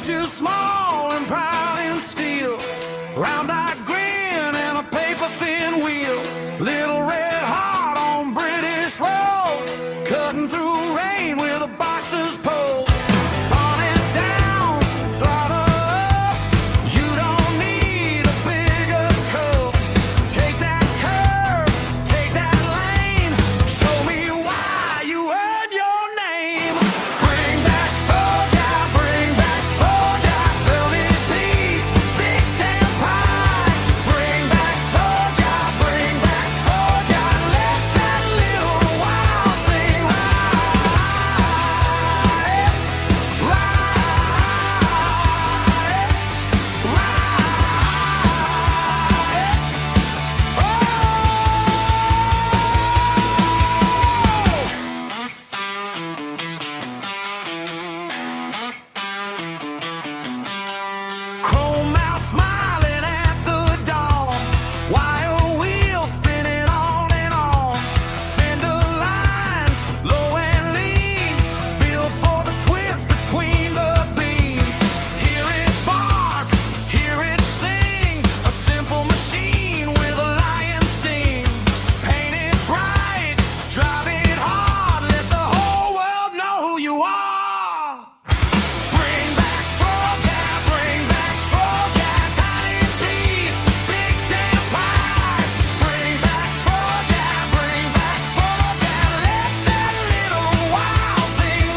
you small and proud and steel, round-eyed grin and a paper-thin wheel, little red heart on British roads, cutting through rain with a boxer's pole. On and down, throttle up, you don't need a bigger cup. Take that curve, take that lane, show me why you earned your name. Bring back Frogeye, bring back Frogeye, tell me peace, big damn pie. Bring back Frogeye, bring back Frogeye, let that little wild thing ride, Chrome mouth smiling at the dawn, wire wheels spinning on and on, fender lines low and lean, built for the twist between the beams. Hear it bark, hear it sing, a simple machine with a lion's sting. Paint it bright, drive it hard, let the whole world know who you are. Bring back Frogeye, bring back Frogeye, tiny piece, big damn pie. Bring back Frogeye, bring back Frogeye, let that little wild thing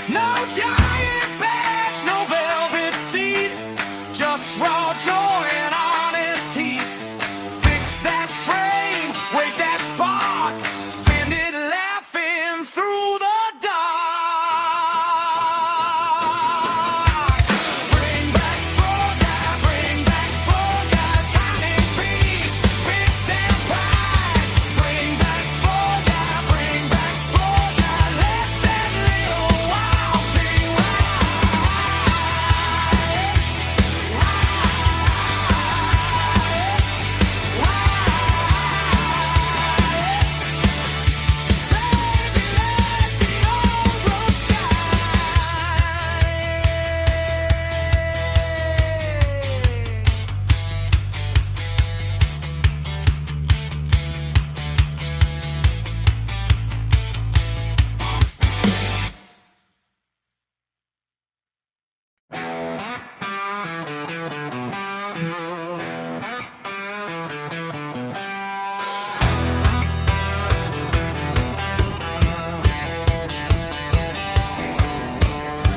No giant badge, no velvet seat, just raw joy and honest heat. Fix that frame, wake that spark, send it laughing through the dark. Bring back Frogeye, tiny piece, big damn pie. Bring back Frogeye, let that little wild thing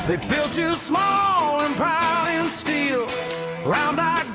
They built you small and proud and steel, round-eyed